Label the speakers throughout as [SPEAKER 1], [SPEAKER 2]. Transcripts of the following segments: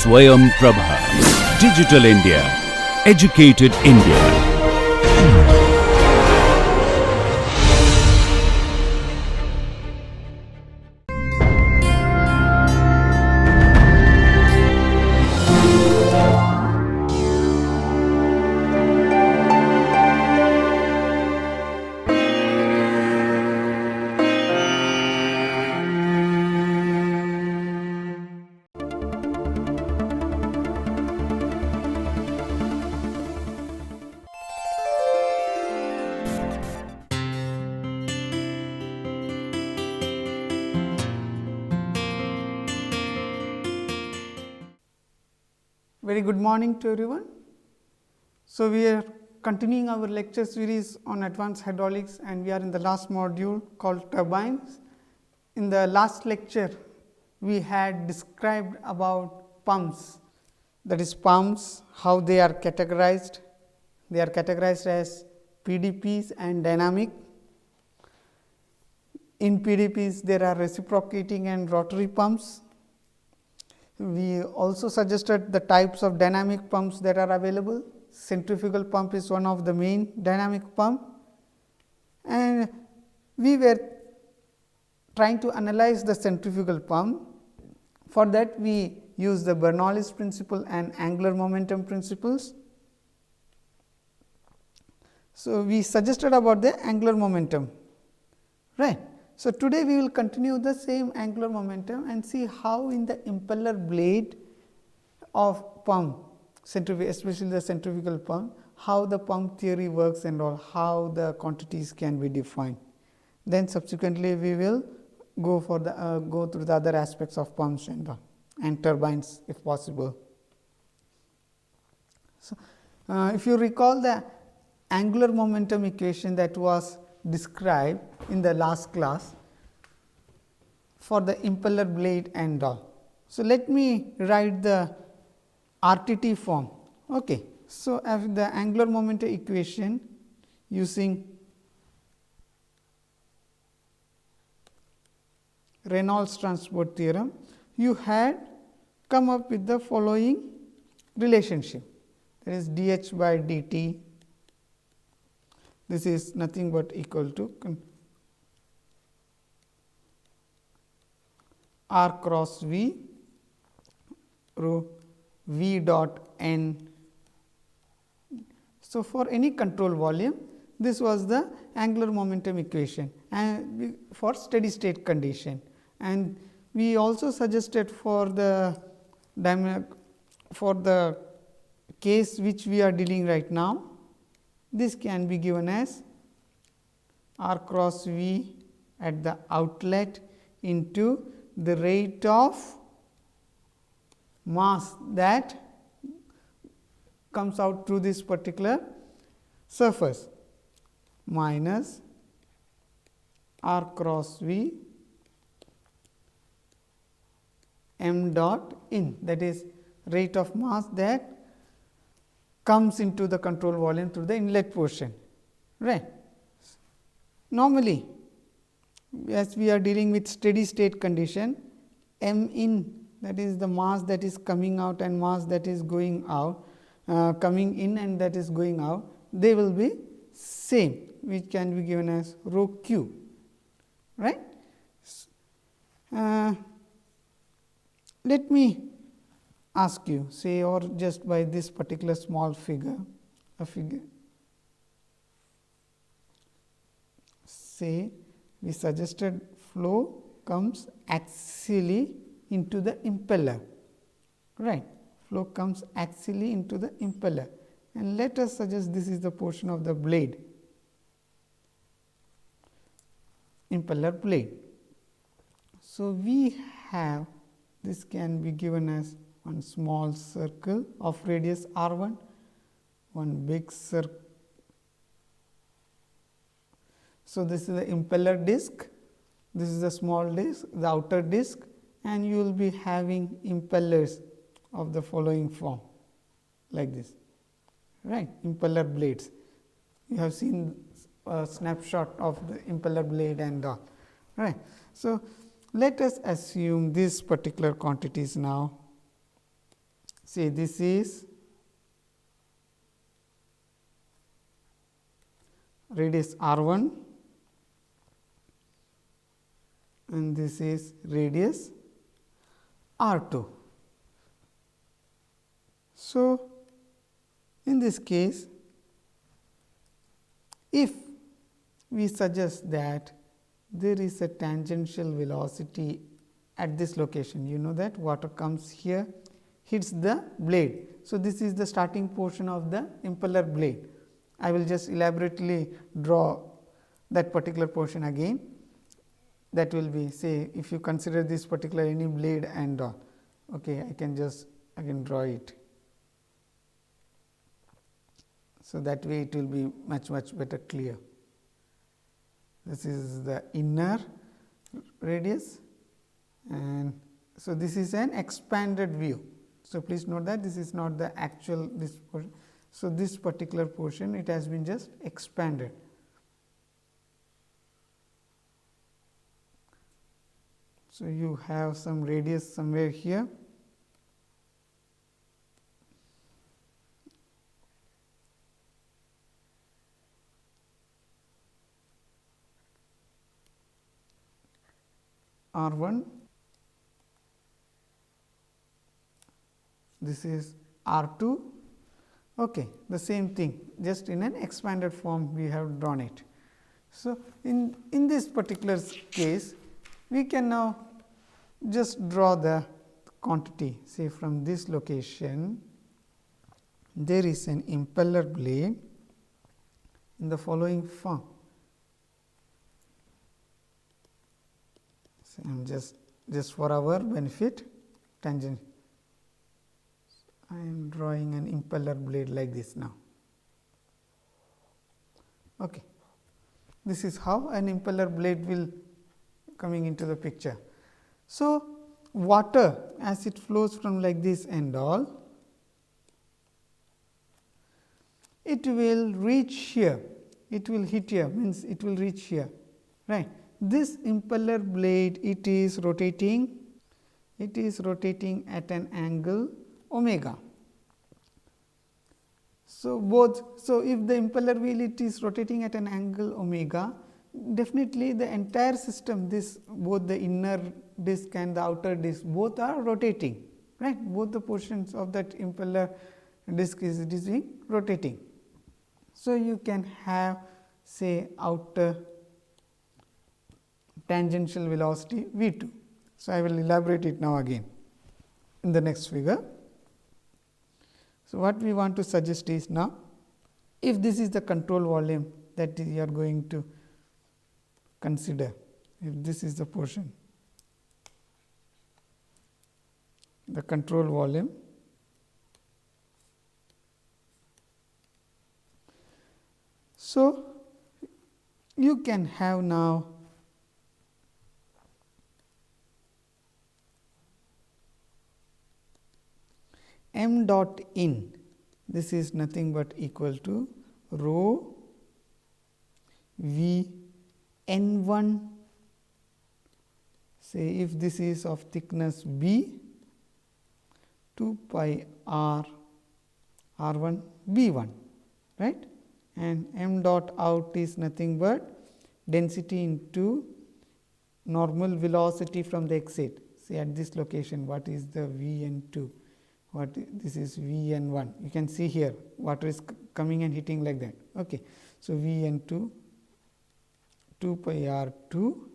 [SPEAKER 1] Swayam Prabha. Digital India. Educated India.
[SPEAKER 2] Very good morning to everyone. So, we are continuing our lecture series on advanced hydraulics, and we are in the last module called turbines. In the last lecture, we had described about pumps, that is pumps, how they are categorized. They are categorized as PDPs and dynamic. In PDPs, there are reciprocating and rotary pumps. We also suggested the types of dynamic pumps that are available. Centrifugal pump is one of the main dynamic pump, and we were trying to analyze the centrifugal pump. For that, we use the Bernoulli's principle and angular momentum principles. So, we suggested about the angular momentum, right. So, today we will continue the same angular momentum and see how in the impeller blade of pump, especially the centrifugal pump, how the pump theory works and all, how the quantities can be defined. Then subsequently we will go for the go through the other aspects of pumps and turbines if possible. So, if you recall the angular momentum equation that was described in the last class for the impeller blade and all. So, let me write the RTT form. Okay. So, as the angular momentum equation using Reynolds transport theorem, you had come up with the following relationship, that is dH by dt. This is nothing but equal to R cross V rho V dot N. So, for any control volume, this was the angular momentum equation and for steady state condition, and we also suggested for the case which we are dealing right now, this can be given as R cross V at the outlet into the rate of mass that comes out through this particular surface minus R cross V m dot in, that is rate of mass that comes into the control volume through the inlet portion, right. Normally, as we are dealing with steady state condition, m in, that is the mass that is coming out and mass that is going out, coming in and that is going out, they will be same, which can be given as rho q, right. Let me ask you, say, or just by this particular small figure, say we suggested flow comes axially into the impeller, right. Flow comes axially into the impeller, and let us suggest this is the portion of the blade, impeller blade. So, we have this can be given as one small circle of radius r1, one big circle. So, this is the impeller disc, this is the small disc, the outer disc, and you will be having impellers of the following form like this, right, impeller blades. You have seen a snapshot of the impeller blade and all, right. So, let us assume these particular quantities now say this is radius r1 and this is radius r2. So, in this case, if we suggest that there is a tangential velocity at this location, you know that water comes here, hits the blade. So, this is the starting portion of the impeller blade. I will just elaborately draw that particular portion again. That will be, say, if you consider this particular any blade and all. Okay, I can just again draw it. So, that way it will be much better clear. This is the inner radius, and so this is an expanded view. So, please note that this is not the actual this portion. So, this particular portion it has been just expanded. So, you have some radius somewhere here. R1, this is R2, okay, the same thing, just in an expanded form we have drawn it. So, in this particular case, we can now just draw the quantity, say from this location, there is an impeller blade in the following form. So, I am just for our benefit tangent, I am drawing an impeller blade like this now. Okay. This is how an impeller blade will coming into the picture. So, water as it flows from like this and all, it will reach here, it will hit here, means it will reach here, right. This impeller blade, it is rotating at an angle omega. So, if the impeller wheel it is rotating at an angle omega, definitely the entire system, this both the inner disc and the outer disc both are rotating, right. Both the portions of that impeller disc is rotating. So, you can have say outer tangential velocity v 2. So, I will elaborate it now again in the next figure. So, what we want to suggest is now, if this is the control volume that you are going to consider, if this is the portion, the control volume, so you can have now m dot in, this is nothing but equal to rho v n 1, say if this is of thickness b, 2 pi r 1 b 1, right, and m dot out is nothing but density into normal velocity from the exit. Say at this location what is the v n 2, what this is v n 1, you can see here water is coming and hitting like that. Okay. So, v n 2 2 pi r 2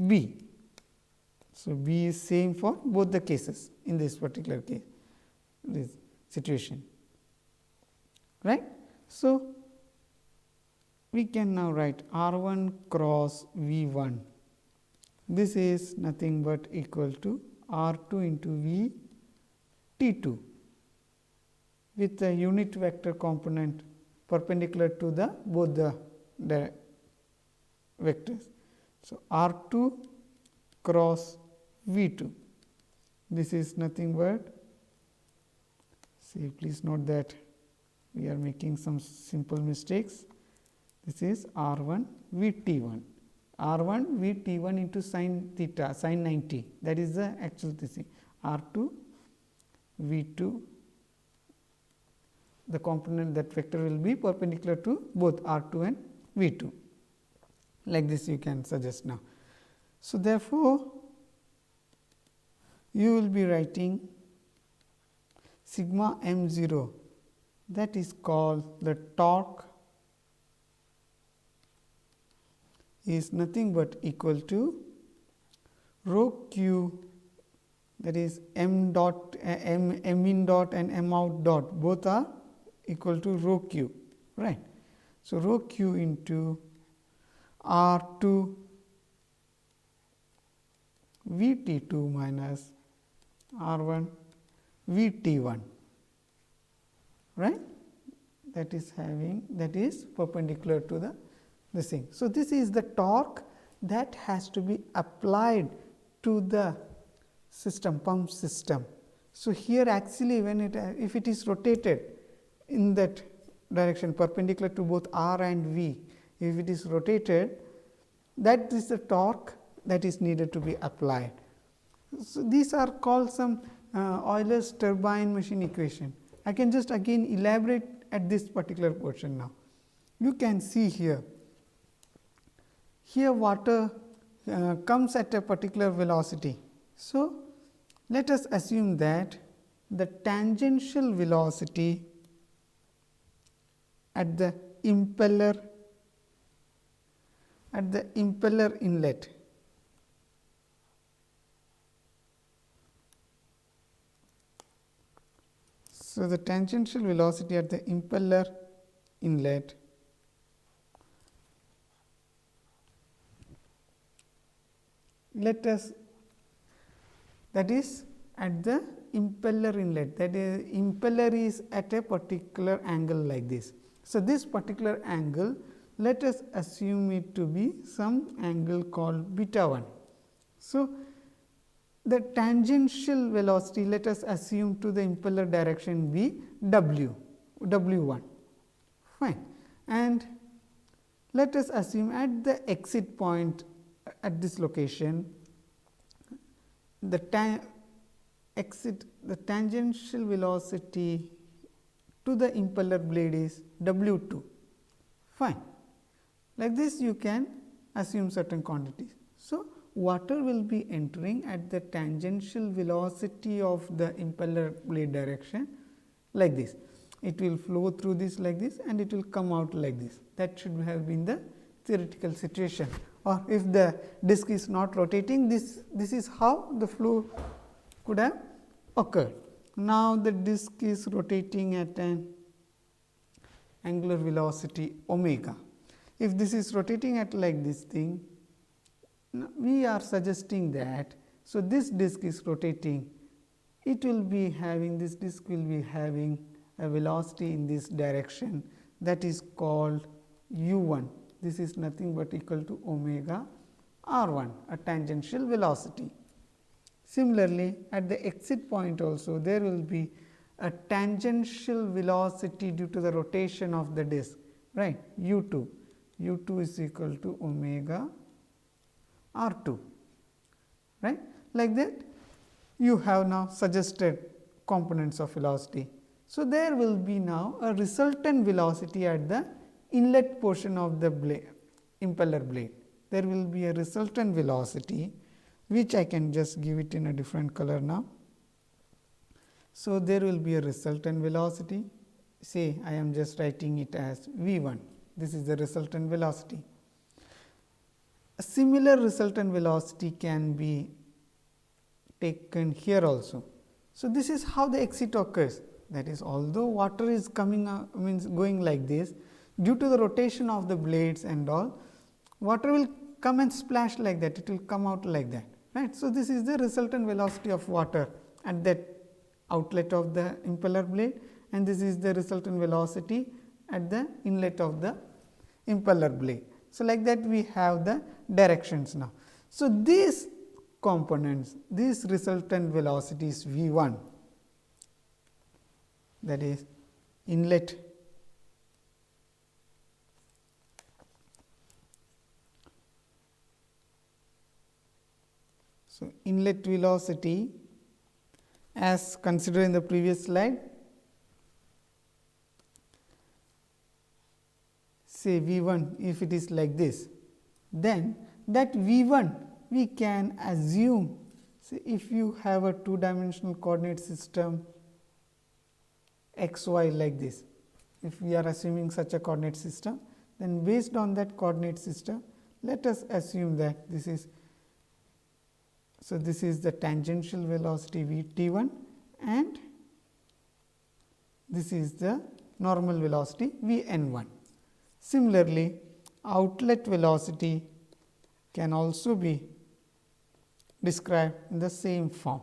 [SPEAKER 2] b. So, b is same for both the cases in this particular case, this situation, right. So, we can now write r 1 cross v 1, this is nothing but equal to r 2 into v t 2 with the unit vector component perpendicular to the both the vectors. So, r 2 cross v 2, this is nothing but, see, please note that we are making some simple mistakes. This is r 1 v t 1, r 1 v t 1 into sin theta, sin 90, that is the actual thing, r 2 V 2, the component, that vector will be perpendicular to both R 2 and V 2, like this you can suggest now. So, therefore, you will be writing sigma m 0, that is called the torque, is nothing but equal to rho q, that is m dot m in dot and m out dot, both are equal to rho q, right. So, rho q into R 2 V T 2 minus R 1 V T 1, right, that is having, that is perpendicular to the thing. So, this is the torque that has to be applied to the system, pump system. So, here actually when it, if it is rotated in that direction perpendicular to both R and V, if it is rotated, that is the torque that is needed to be applied. So, these are called some Euler's turbine machine equation. I can just again elaborate at this particular portion now. You can see here, water comes at a particular velocity. So, let us assume that the tangential velocity at the impeller inlet So, the tangential velocity at the impeller inlet let us, that is at the impeller inlet, that is impeller is at a particular angle like this. So, this particular angle, let us assume it to be some angle called beta 1. So, the tangential velocity, let us assume to the impeller direction be w 1, fine, and let us assume at the exit point at this location, the tangential velocity to the impeller blade is w 2, fine. Like this you can assume certain quantities. So, water will be entering at the tangential velocity of the impeller blade direction like this. It will flow through this like this and it will come out like this. That should have been the theoretical situation, or if the disk is not rotating, this is how the flow could have occurred. Now, the disk is rotating at an angular velocity omega. If this is rotating at like this thing, we are suggesting that, so this disk is rotating, it will be having, this disk will be having a velocity in this direction, that is called u 1. This is nothing but equal to omega r 1, a tangential velocity. Similarly, at the exit point also there will be a tangential velocity due to the rotation of the disk, right, u 2. u 2 is equal to omega r 2, right. Like that you have now suggested components of velocity. So, there will be now a resultant velocity at the inlet portion of the blade, impeller blade. There will be a resultant velocity, which I can just give it in a different color now. So, there will be a resultant velocity, say I am just writing it as V 1, this is the resultant velocity. A similar resultant velocity can be taken here also. So, this is how the exit occurs, that is, although water is coming out, means going like this, due to the rotation of the blades and all, water will come and splash like that, it will come out like that, right. So, this is the resultant velocity of water at that outlet of the impeller blade, and this is the resultant velocity at the inlet of the impeller blade. So, like that we have the directions now. So, these components, these resultant velocities V 1, that is inlet inlet velocity as considered in the previous slide. Say V1, if it is like this, then that V1 we can assume, say if you have a two dimensional coordinate system x y like this, if we are assuming such a coordinate system, then based on that coordinate system, let us assume that this is, so this is the tangential velocity v t 1 and this is the normal velocity v n 1. Similarly, outlet velocity can also be described in the same form.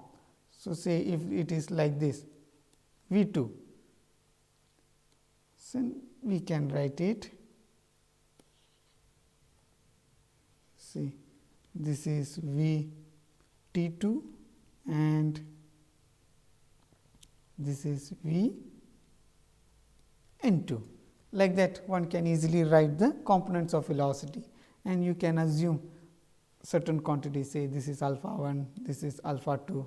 [SPEAKER 2] So, say if it is like this v 2, so we can write it, see this is v t 2 and this is v n 2. Like that one can easily write the components of velocity and you can assume certain quantities, say this is alpha 1, this is alpha 2.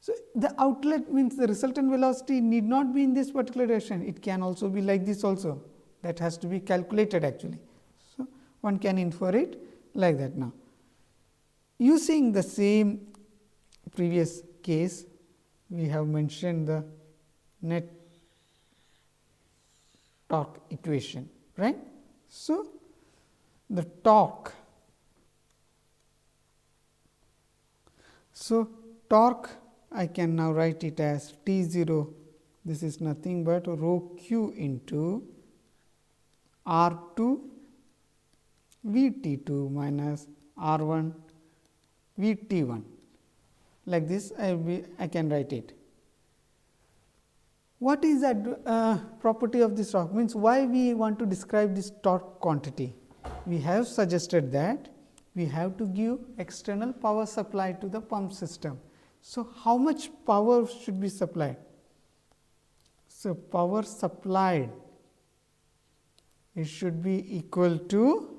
[SPEAKER 2] So, the outlet means the resultant velocity need not be in this particular direction, it can also be like this also, that has to be calculated actually. So, one can infer it like that. Now, using the same previous case, we have mentioned the net torque equation, right. So, the torque, so torque I can now write it as T 0, this is nothing but rho q into R 2 V T 2 minus R 1 V T 1, like this I can write it. What is that property of this torque, means why we want to describe this torque quantity? We have suggested that we have to give external power supply to the pump system. So, how much power should be supplied? So, power supplied, it should be equal to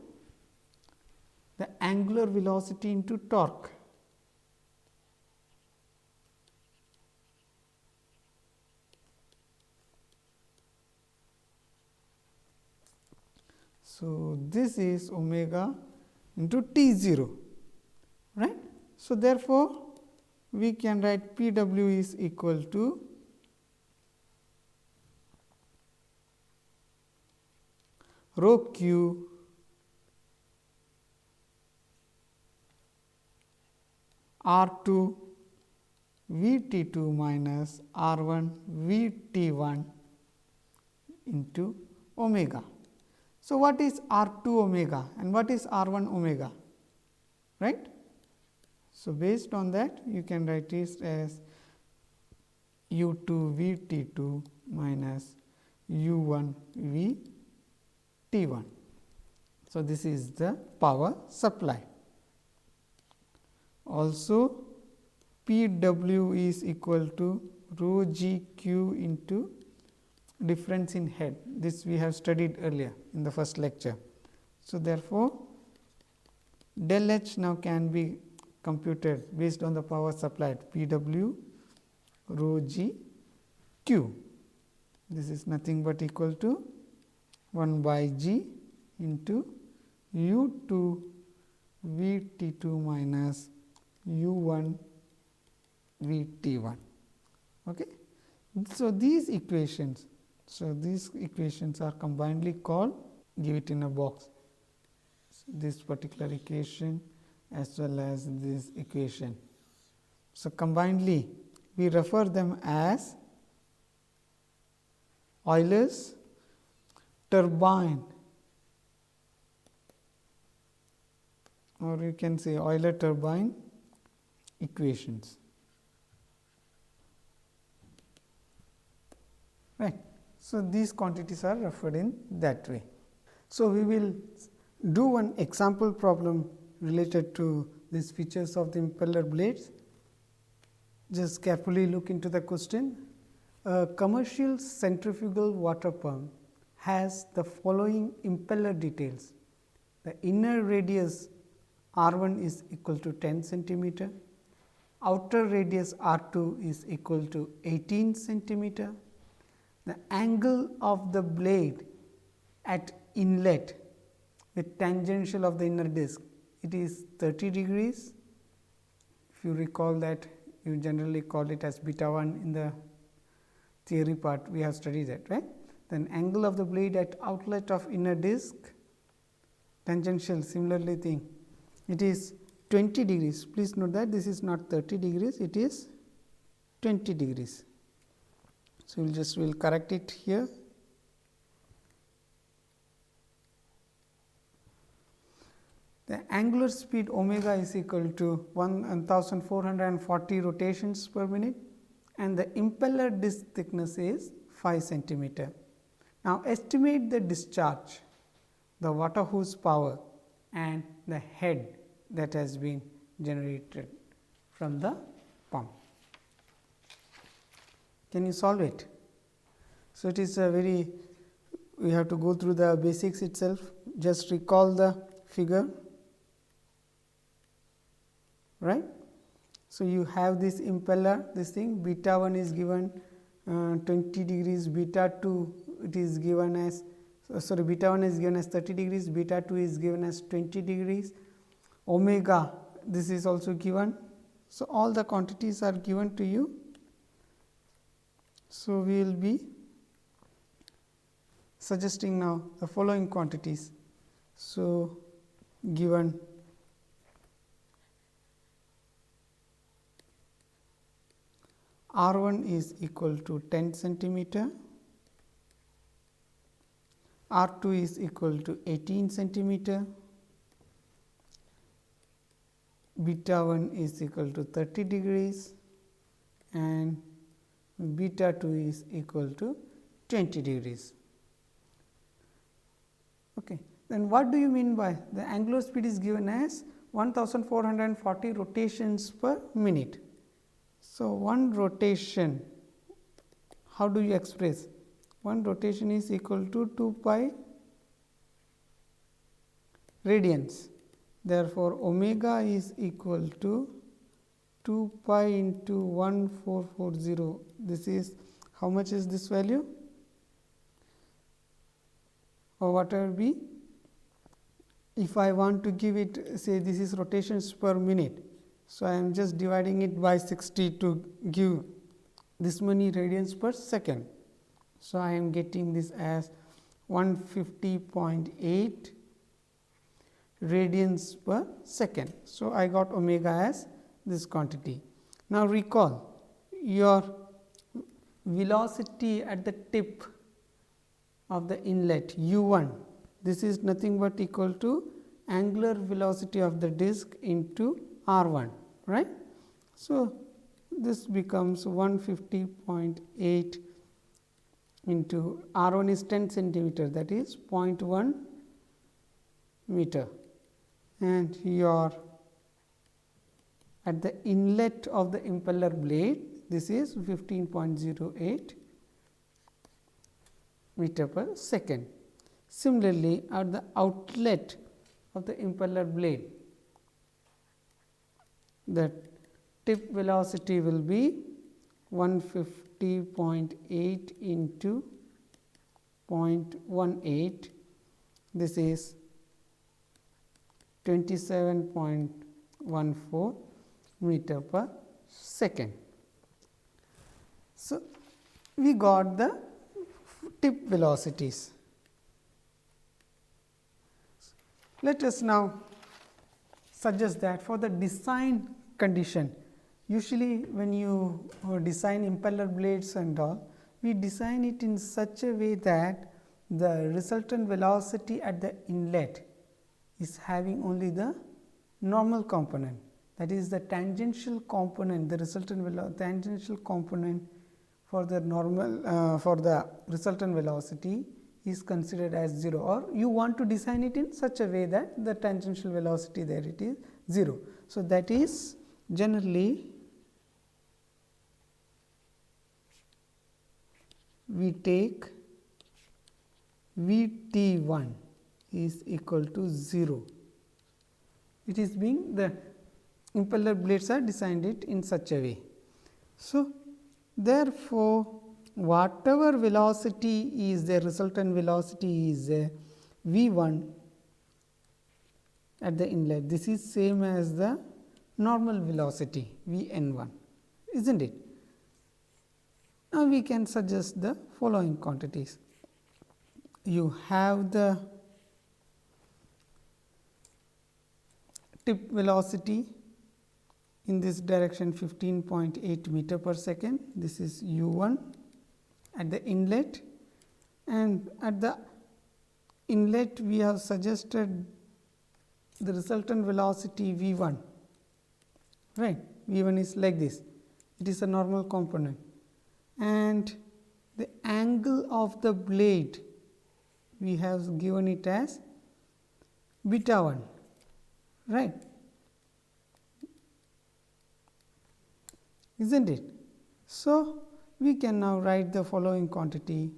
[SPEAKER 2] the angular velocity into torque. So, this is omega into T 0, right. So, therefore, we can write P w is equal to rho q R 2 V T 2 minus R 1 V T 1 into omega. So, what is R 2 omega and what is R 1 omega, right. So, based on that you can write it as u 2 v t 2 minus u 1 v t 1. So, this is the power supply. Also, P w is equal to rho g q into difference in head, this we have studied earlier in the first lecture. So, therefore, del H now can be computed based on the power supplied P w rho g q. This is nothing but equal to 1 by g into u 2 v t 2 minus u 1 v t 1. Okay. So, these equations are combinedly called, give it in a box, so this particular equation as well as this equation. So, combinedly we refer them as Euler's turbine, or you can say Euler turbine equations, right. So, these quantities are referred in that way. So, we will do one example problem related to these features of the impeller blades. Just carefully look into the question. A commercial centrifugal water pump has the following impeller details. The inner radius R 1 is equal to 10 centimeter, outer radius R2 is equal to 18 centimeter. The angle of the blade at inlet with tangential of the inner disc, it is 30 degrees. If you recall that, you generally call it as beta 1 in the theory part, we have studied that, right. Then angle of the blade at outlet of inner disc, tangential similarly thing, it is 20 degrees. Please note that this is not 30 degrees, it is 20 degrees. So, we will correct it here. The angular speed omega is equal to 1440 rotations per minute and the impeller disc thickness is 5 centimeter. Now, estimate the discharge, the water hose power and the head that has been generated from the pump. Can you solve it? So, it is a very, we have to go through the basics itself. Just recall the figure, right. So, you have this impeller, this thing beta 1 is given 20 degrees, beta 2 it is given as beta 1 is given as 30 degrees, beta 2 is given as 20 degrees, omega this is also given. So, all the quantities are given to you. So, we will be suggesting now the following quantities. So, given R1 is equal to 10 centimeter, R2 is equal to 18 centimeter, beta 1 is equal to 30 degrees and beta 2 is equal to 20 degrees. Okay. Then what do you mean by the angular speed is given as 1440 rotations per minute. So, one rotation, how do you express? One rotation is equal to 2 pi radians. Therefore, omega is equal to 2 pi into 1440. This is, how much is this value? Or whatever be. If I want to give it, say this is rotations per minute. So, I am just dividing it by 60 to give this many radians per second. So, I am getting this as 150.8 radians per second. So, I got omega as this quantity. Now, recall your velocity at the tip of the inlet u1, this is nothing but equal to angular velocity of the disc into r1, right. So, this becomes 150.8 into r1 is 10 centimeter, that is 0.1 meter, and your at the inlet of the impeller blade, this is 15.08 meter per second. Similarly, at the outlet of the impeller blade, the tip velocity will be 150.8 into 0.18, this is 27.14 meter per second. So, we got the tip velocities. Let us now suggest that for the design condition, usually when you design impeller blades and all, we design it in such a way that the resultant velocity at the inlet is having only the normal component, that is the tangential component, the resultant tangential component for the normal for the resultant velocity is considered as 0, or you want to design it in such a way that the tangential velocity there it is 0. So, that is generally we take V T 1 is equal to 0. It is being the impeller blades are designed it in such a way. So, therefore, whatever velocity is the resultant velocity is V1 at the inlet. This is same as the normal velocity Vn1, isn't it? Now, we can suggest the following quantities. You have the tip velocity in this direction 15.8 meter per second. This is u1 at the inlet, and at the inlet we have suggested the resultant velocity v1, right. V1 is like this, it is a normal component, and the angle of the blade we have given it as beta 1, right, isn't it? So, we can now write the following quantity.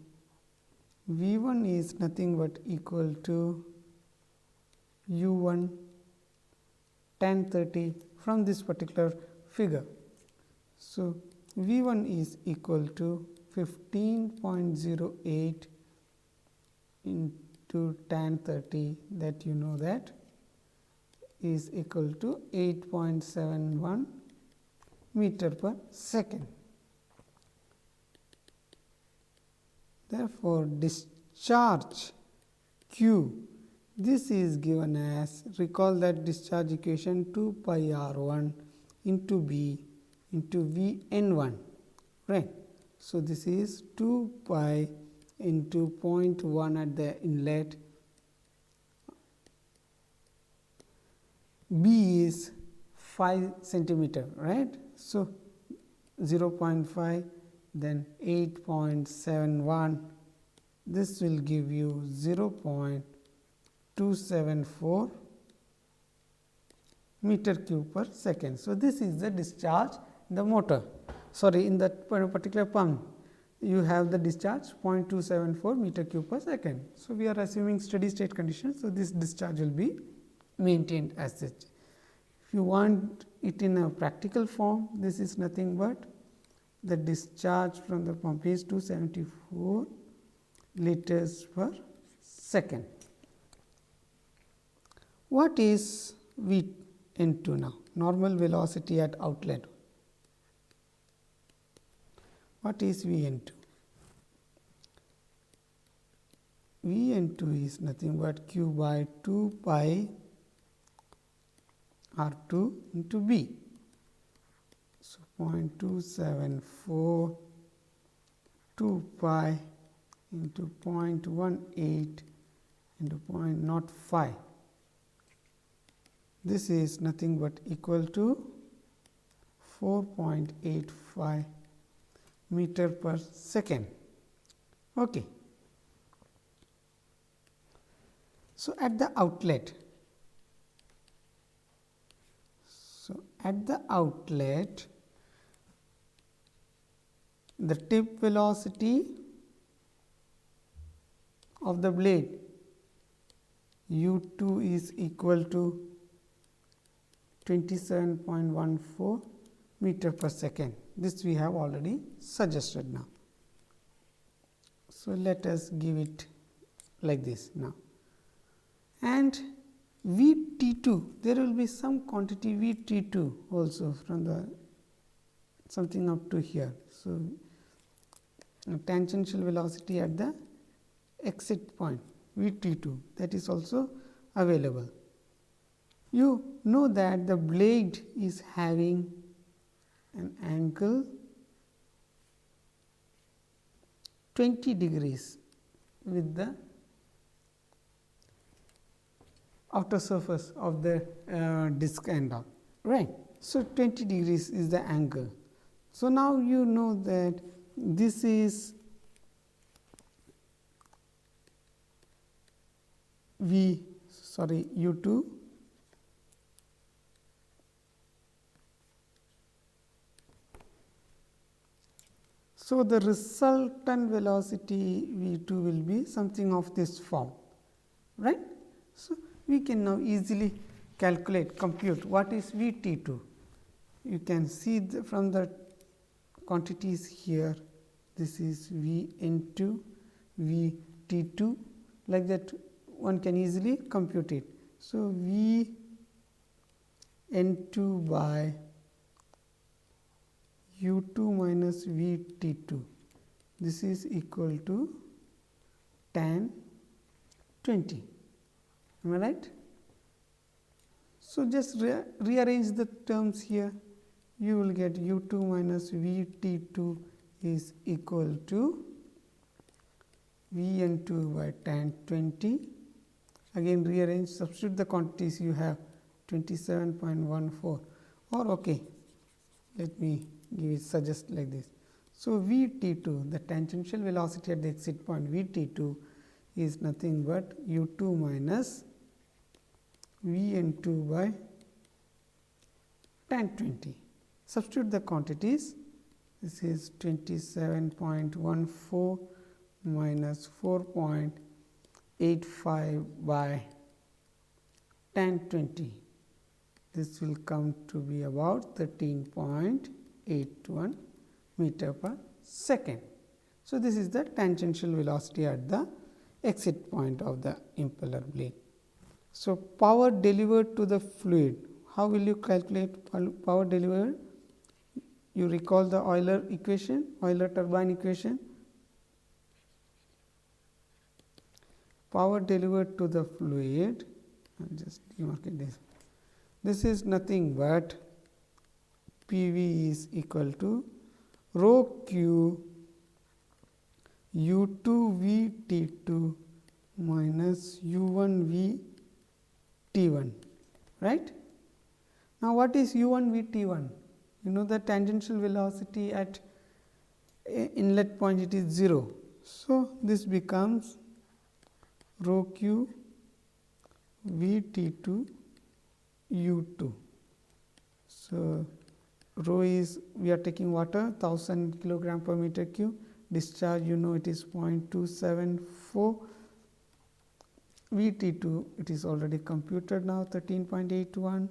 [SPEAKER 2] V1 is nothing but equal to u1 tan 30 from this particular figure. So, V1 is equal to 15.08 into tan 30, that you know that is equal to 8.71 meter per second. Therefore, discharge Q, this is given as, recall that discharge equation, 2 pi r1 into B into Vn1, right. So, this is 2 pi into 0.1 at the inlet, B is 5 centimeter, right. So, 0.5, then 8.71, this will give you 0.274 meter cube per second. So, this is the discharge in the motor, sorry, in that particular pump you have the discharge 0.274 meter cube per second. So, we are assuming steady state conditions. So, this discharge will be maintained as such. If you want it in a practical form, this is nothing but the discharge from the pump is 274 liters per second. What is Vn2 now? Normal velocity at outlet. What is Vn2? Vn2 is nothing but Q by 2 pi R2 into B. So, 0.274 2 pi into 0.18 into 0.05. This is nothing but equal to 4.85 meter per second. Okay. So, at the outlet, the tip velocity of the blade u2 is equal to 27.14 meter per second. This we have already suggested now. So, let us give it like this now. And Vt2, there will be some quantity Vt2 also from the something up to here. So, tangential velocity at the exit point Vt2, that is also available. You know that the blade is having an angle 20 degrees with the outer surface of the disc and all, right. So, 20 degrees is the angle. So, now you know that this is u2 So, the resultant velocity V2 will be something of this form, right. So, we can now easily calculate, compute what is Vt2. you can see from the quantities here, this is V N2, V T2, like that one can easily compute it. So, V N2 by U2 minus V T2, this is equal to tan 20. Am I right? So, just rearrange the terms here. You will get U2 minus V T2 is equal to V N2 by tan 20. Again rearrange, substitute the quantities, you have 27.14, or okay, let me give it, suggest like this. So, V T2, the tangential velocity at the exit point V T2 is nothing but U2 minus V N2 by tan 20. Substitute the quantities, this is 27.14 minus 4.85 by tan 20. This will come to be about 13.81 meter per second. So, this is the tangential velocity at the exit point of the impeller blade. So, power delivered to the fluid. How will you calculate power delivered? You recall the Euler equation, Euler turbine equation. Power delivered to the fluid, I will just demarcate this. This is nothing but PV is equal to rho Q U2 V T2 minus U1 V T1, right. Now, what is U1 V T1? You know the tangential velocity at inlet point, it is 0. So, this becomes rho Q V T2 U2. So, rho is, we are taking water 1000 kilogram per meter cube, discharge you know it is 0.274, V T2 it is already computed now 13.81,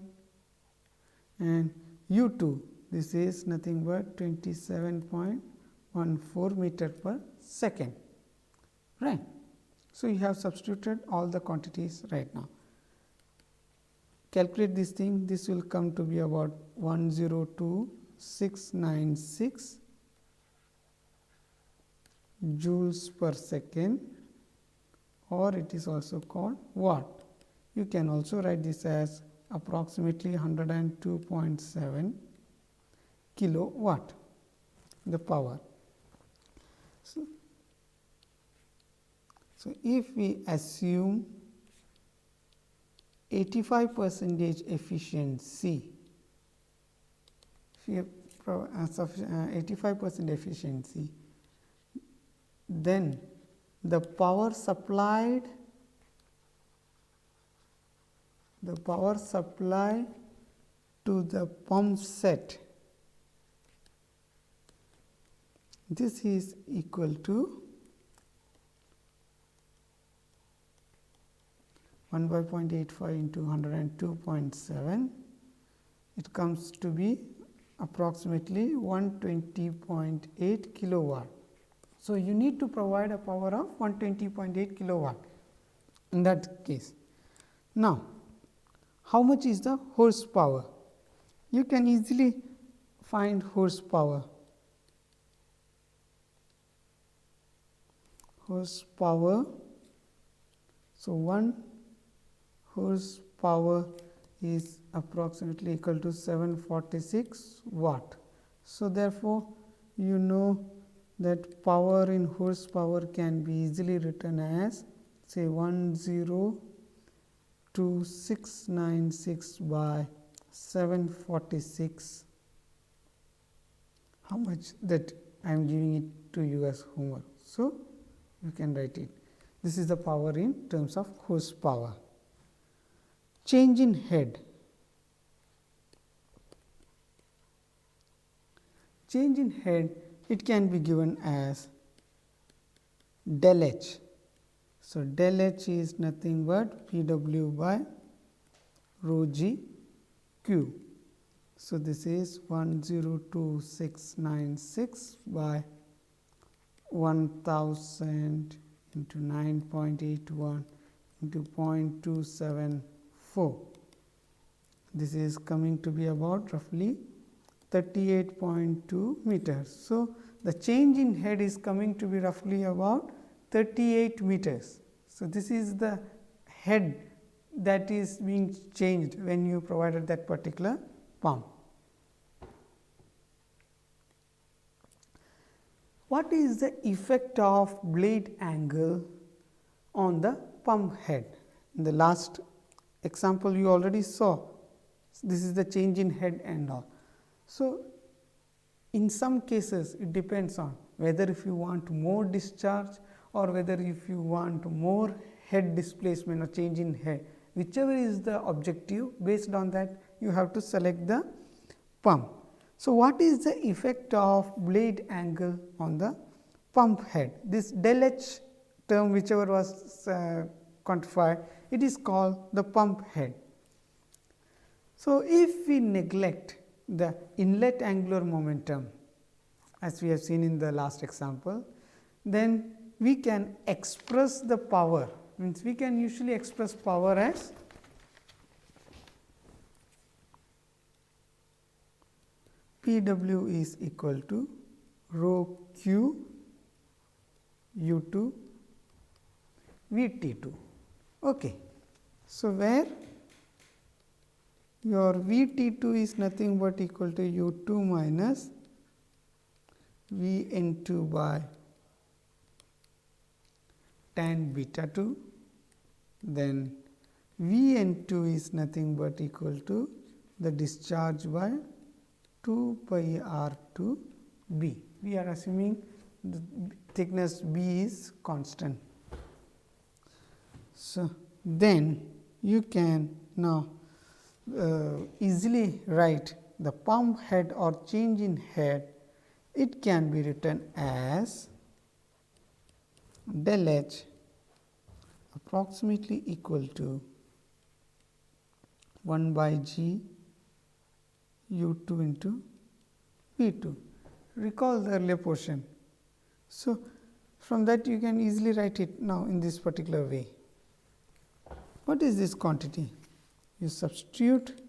[SPEAKER 2] and U2 this is nothing but 27.14 meter per second, right. So, you have substituted all the quantities right now. Calculate this thing, this will come to be about 102,696 joules per second, or it is also called watt. You can also write this as approximately 102.7 kilowatt, the power. So, if we assume 85% efficiency, if we have 85% efficiency, then the power supplied to the pump set, this is equal to 1 by 0.85 into 102.7, it comes to be approximately 120.8 kilowatt. So, you need to provide a power of 120.8 kilowatt in that case. Now, how much is the horsepower? You can easily find horsepower. So, 1 horsepower is approximately equal to 746 watt. So, therefore, you know that power in horsepower can be easily written as say 102,696 by 746. How much that I am giving it to you as homework. So, you can write it. This is the power in terms of horsepower. Change in head. Change in head, it can be given as del H. So, del H is nothing but P W by rho G Q. So, this is 102696 by 1000 into 9.81 into 0.274. This is coming to be about roughly 38.2 meters. So, the change in head is coming to be roughly about 38 meters. So, this is the head that is being changed when you provided that particular pump. What is the effect of blade angle on the pump head? In the last example you already saw, this is the change in head and all. So, in some cases it depends on whether if you want more discharge or whether if you want more head displacement or change in head, whichever is the objective, based on that you have to select the pump. So, what is the effect of blade angle on the pump head? This del H term, whichever was quantified, it is called the pump head. So, if we neglect the inlet angular momentum, as we have seen in the last example, then we can express the power, means we can usually express power as P w is equal to rho q u 2 V T 2. Okay. So, where your V T 2 is nothing but equal to u 2 minus V n 2 by tan beta 2, then V n 2 is nothing but equal to the discharge by 2 pi r 2 b. We are assuming the thickness b is constant. So, then you can now easily write the pump head or change in head. It can be written as del H approximately equal to 1 by G u 2 into V 2. Recall the earlier portion. So, from that you can easily write it now in this particular way. What is this quantity? You substitute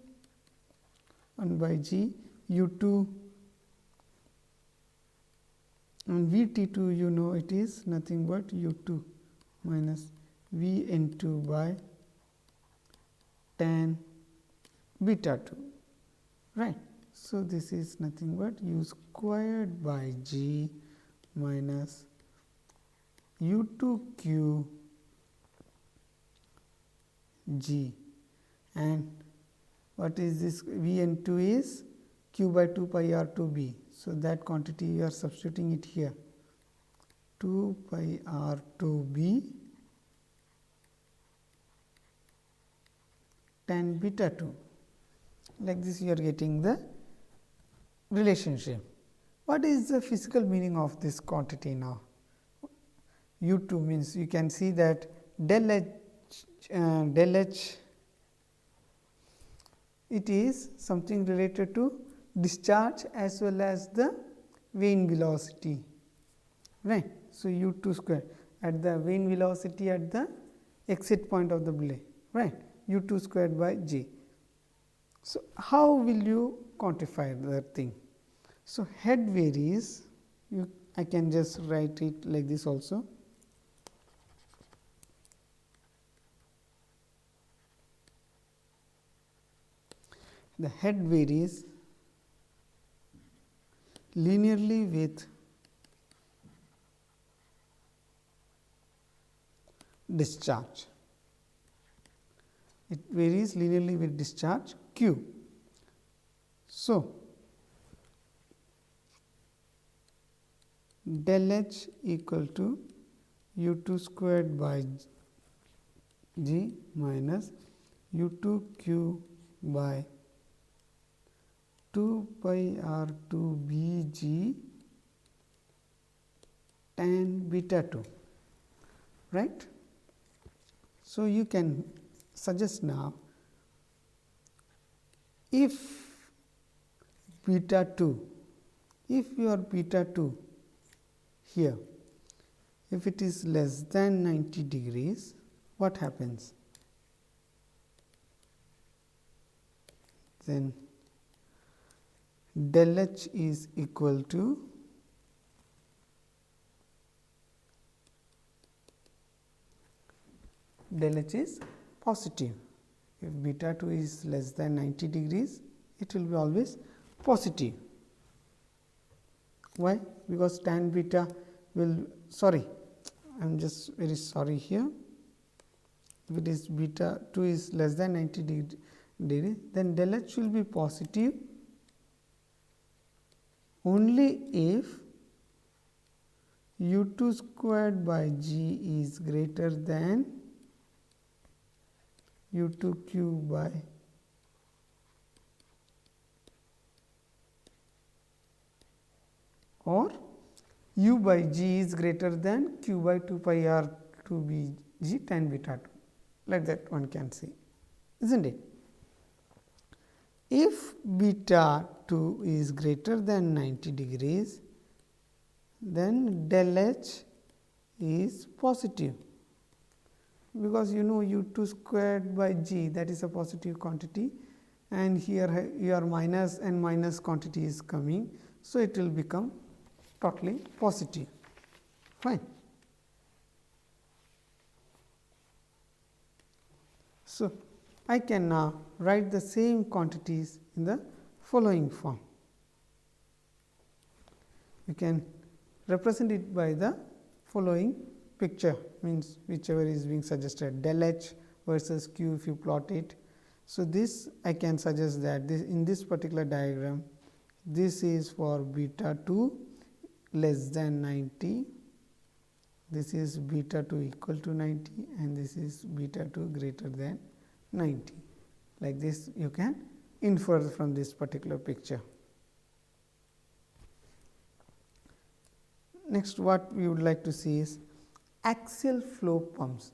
[SPEAKER 2] 1 by G u 2 and V T 2, you know it is nothing but u 2 minus V n 2 by tan beta 2, right. So, this is nothing but u squared by G minus u 2 q G, and what is this? V n 2 is q by 2 pi r 2 b. So, that quantity you are substituting it here, 2 pi r 2 b tan beta 2. Like this you are getting the relationship. What is the physical meaning of this quantity now? U 2 means you can see that del H it is something related to discharge as well as the vane velocity, right. So, u 2 square at the vane velocity at the exit point of the blade, right, u 2 squared by G. So, how will you quantify the thing? So, head varies, I can just write it like this also. The head varies linearly with discharge. It varies linearly with discharge q. So, del H equal to u 2 squared by G minus u 2 q by 2 pi r 2 b G tan beta 2, right. So, you can suggest now, if beta 2, if your beta 2 here, if it is less than 90 degrees, what happens? Then del H is equal to del H is positive. If beta 2 is less than 90 degrees, it will be always positive. Why? Because tan beta will, sorry, I am just very sorry here. If it is beta 2 is less than 90 degree, then del H will be positive only if u2 squared by g is greater than u2 cube by or u by g is greater than q by 2 pi r 2 b g tan beta 2, like that one can say, isn't it? If beta 2 is greater than 90 degrees, then del H is positive, because you know u2 squared by g, that is a positive quantity, and here your minus and minus quantity is coming. So, it will become totally positive. Fine. So, I can now write the same quantities in the following form. You can represent it by the following picture, means whichever is being suggested, del H versus q if you plot it. So, this I can suggest that this in this particular diagram, this is for beta 2 less than 90, this is beta 2 equal to 90, and this is beta 2 greater than 90. Like this you can infer from this particular picture. Next, what we would like to see is axial flow pumps.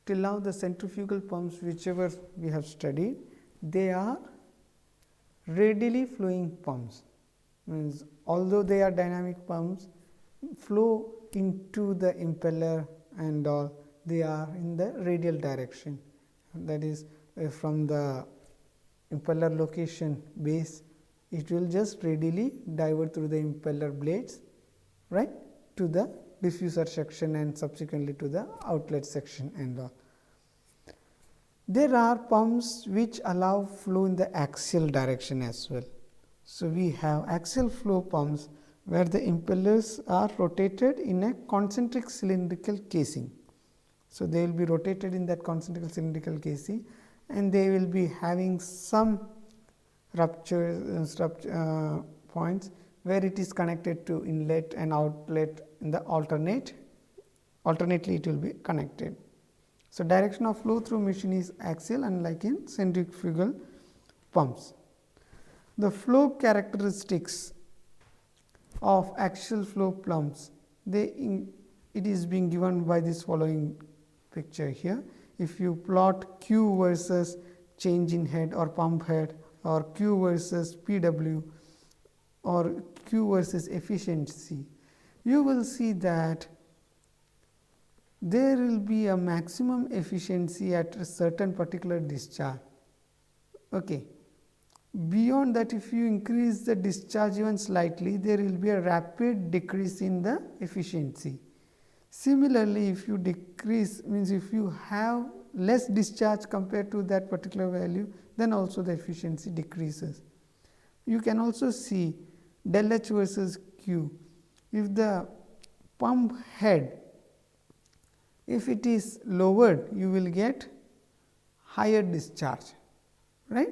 [SPEAKER 2] Till now the centrifugal pumps whichever we have studied, they are radially flowing pumps, means although they are dynamic pumps, flow into the impeller and all, they are in the radial direction, that is from the impeller location base, it will just radially divert through the impeller blades, right, to the diffuser section and subsequently to the outlet section and all. There are pumps which allow flow in the axial direction as well. So, we have axial flow pumps where the impellers are rotated in a concentric cylindrical casing. So, they will be rotated in that concentric cylindrical casing, and they will be having some rupture points where it is connected to inlet and outlet in the alternately it will be connected. So, direction of flow through machine is axial, unlike in centrifugal pumps. The flow characteristics of axial flow pumps, it is being given by this following picture here. If you plot Q versus change in head or pump head, or Q versus PW, or Q versus efficiency, you will see that there will be a maximum efficiency at a certain particular discharge. Okay. Beyond that, if you increase the discharge even slightly, there will be a rapid decrease in the efficiency. Similarly, if you decrease, means if you have less discharge compared to that particular value, then also the efficiency decreases. You can also see del H versus Q. If the pump head, if it is lowered, you will get higher discharge, right.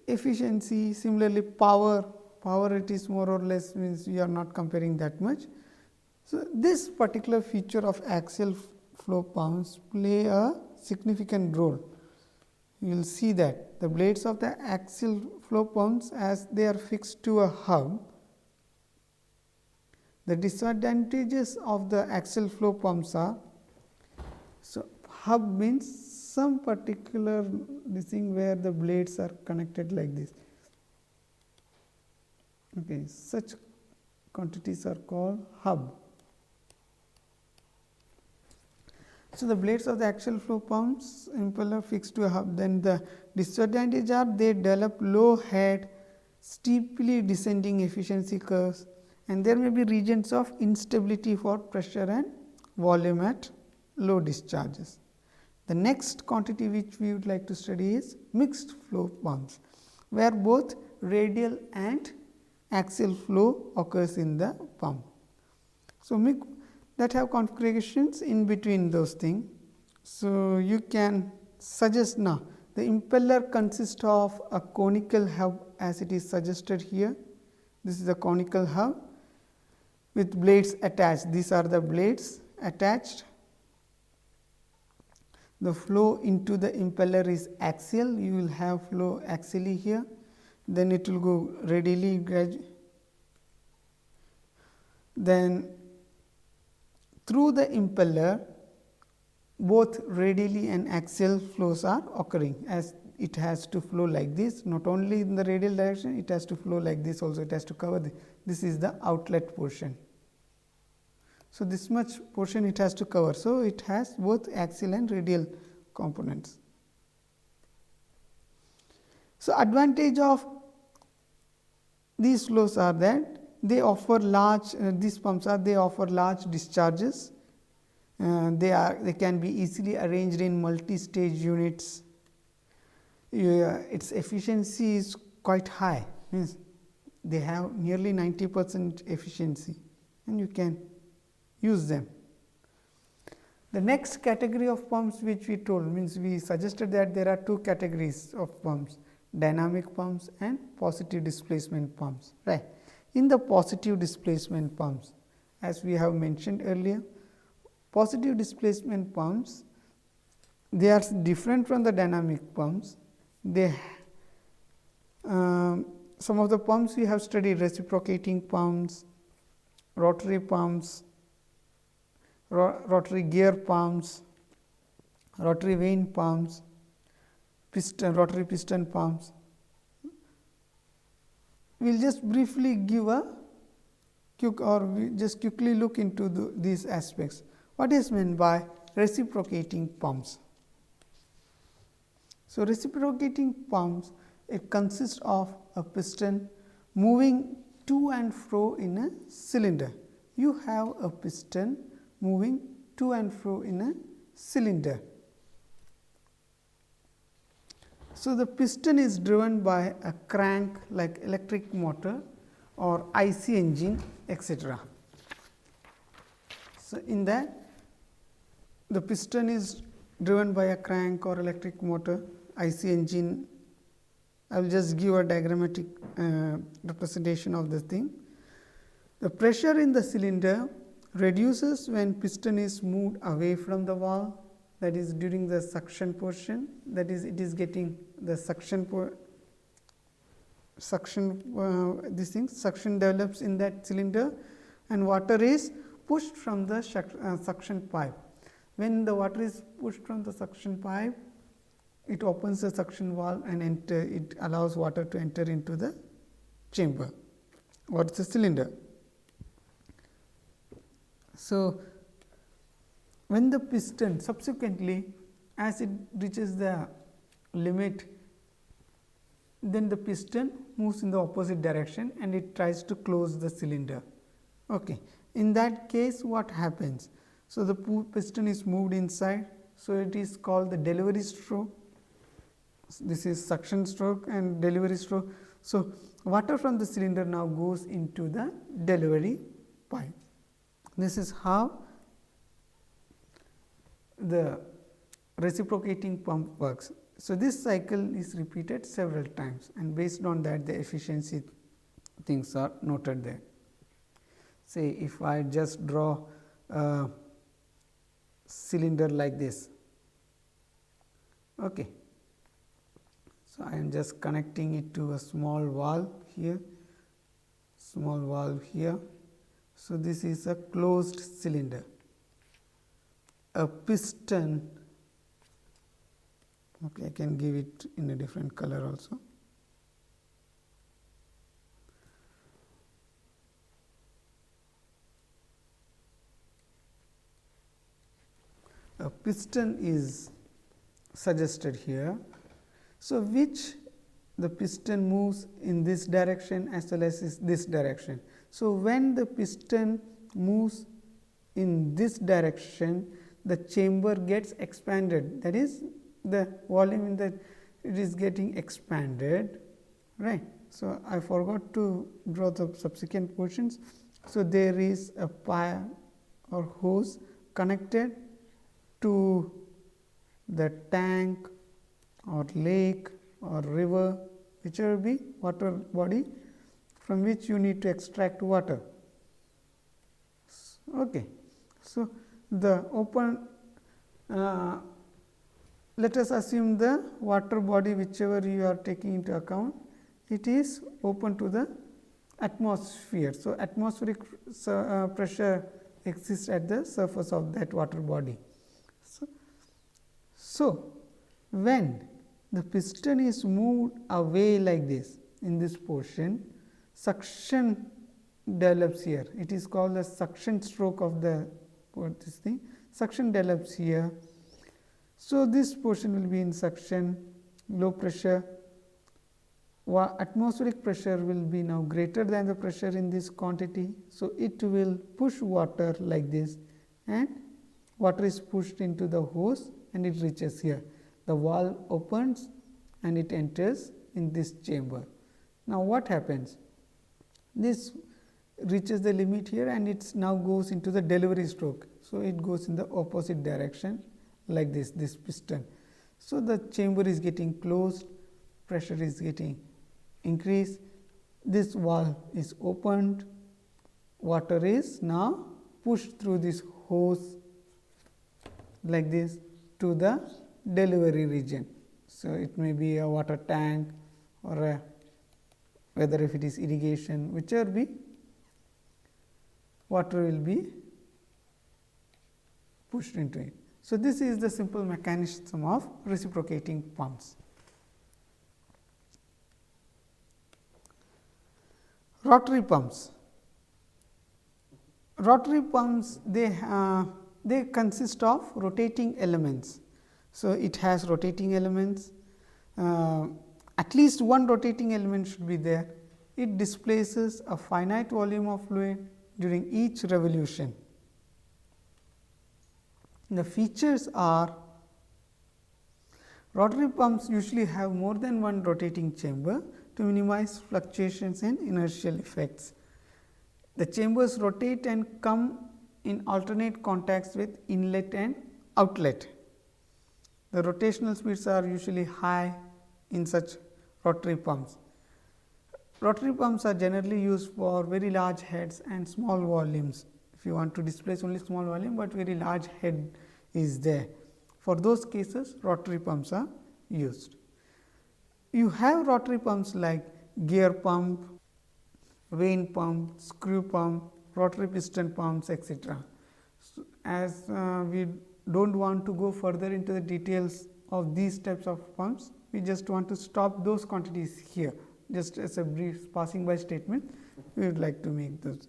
[SPEAKER 2] Efficiency, similarly power it is more or less, means you are not comparing that much. So, this particular feature of axial flow pumps play a significant role. You will see that the blades of the axial flow pumps, as they are fixed to a hub, the disadvantages of the axial flow pumps are, so hub means some particular this thing where the blades are connected like this. Okay, such quantities are called hub. So, the blades of the axial flow pumps impeller fixed to a hub. Then the disadvantage are they develop low head, steeply descending efficiency curves, and there may be regions of instability for pressure and volume at low discharges. The next quantity which we would like to study is mixed flow pumps, where both radial and axial flow occurs in the pump. So, that have configurations in between those things. So, you can suggest now the impeller consists of a conical hub as it is suggested here. This is a conical hub with blades attached. These are the blades attached. The flow into the impeller is axial. You will have flow axially here. Then it will go radially gradually. Then through the impeller, both radially and axial flows are occurring, as it has to flow like this, not only in the radial direction, it has to flow like this also, it has to cover this. This is the outlet portion. So, this much portion it has to cover. So, it has both axial and radial components. So, advantage of these flows are that they offer large these pumps are they offer large discharges. They can be easily arranged in multi-stage units. Its efficiency is quite high, means they have nearly 90% efficiency, and you can use them. The next category of pumps which we told, means we suggested that there are two categories of pumps, dynamic pumps and positive displacement pumps, right. In the positive displacement pumps, as we have mentioned earlier, positive displacement pumps, they are different from the dynamic pumps. They some of the pumps we have studied, reciprocating pumps, rotary pumps, rotary gear pumps, rotary vane pumps, rotary piston pumps. We will just briefly give a we just quickly look into these aspects. What is meant by reciprocating pumps? So, reciprocating pumps, it consists of a piston moving to and fro in a cylinder. You have a piston moving to and fro in a cylinder. So, the piston is driven by a crank like electric motor or IC engine, etc. So, in that the piston is driven by a crank or electric motor, IC engine. I will just give a diagrammatic representation of this thing. The pressure in the cylinder reduces when piston is moved away from the valve, that is during the suction portion, that is it is getting the suction suction develops in that cylinder, and water is pushed from the suction pipe. When the water is pushed from the suction pipe, it opens the suction valve and it allows water to enter into the chamber or the cylinder. So, when the piston subsequently, as it reaches the limit, then the piston moves in the opposite direction and it tries to close the cylinder. Okay. In that case, what happens? So, the piston is moved inside. So, it is called the delivery stroke. This is suction stroke and delivery stroke. So, water from the cylinder now goes into the delivery pipe. This is how the reciprocating pump works. So, this cycle is repeated several times, and based on that the efficiency things are noted there. Say if I just draw a cylinder like this. Okay. So, I am just connecting it to a small valve here, small valve here. So, this is a closed cylinder. A piston Okay, I can give it in a different color also. A piston is suggested here. So, which the piston moves in this direction as well as this direction. So, when the piston moves in this direction, the chamber gets expanded, that is the volume in the it is getting expanded, right. So, I forgot to draw the subsequent portions. So, there is a pipe or hose connected to the tank or lake or river, whichever be water body from which you need to extract water. Okay. So, the open let us assume the water body whichever you are taking into account, it is open to the atmosphere. So, atmospheric pressure exists at the surface of that water body. So, when the piston is moved away like this in this portion, suction develops here. It is called the suction stroke of the this thing. Suction develops here. So, this portion will be in suction, low pressure. Atmospheric pressure will be now greater than the pressure in this quantity. So, it will push water like this, and water is pushed into the hose and it reaches here. The valve opens and it enters in this chamber. Now, what happens? This reaches the limit here and it now goes into the delivery stroke. So, it goes in the opposite direction like this piston. So, the chamber is getting closed, pressure is getting increased, this valve is opened, water is now pushed through this hose like this to the delivery region. So, it may be a water tank or a whether if it is irrigation, whichever be, water will be pushed into it. So, this is the simple mechanism of reciprocating pumps. Rotary pumps. Rotary pumps, they consist of rotating elements. So, it has rotating elements, at least one rotating element should be there. It displaces a finite volume of fluid during each revolution. The features are rotary pumps usually have more than one rotating chamber to minimize fluctuations and inertial effects. The chambers rotate and come in alternate contacts with inlet and outlet. The rotational speeds are usually high in such rotary pumps. Rotary pumps are generally used for very large heads and small volumes. If you want to displace only small volume, but very large head is there. For those cases, rotary pumps are used. You have rotary pumps like gear pump, vane pump, screw pump, rotary piston pumps, etc. So, as we do not want to go further into the details of these types of pumps, we just want to stop those quantities here, just as a brief passing by statement we would like to make those.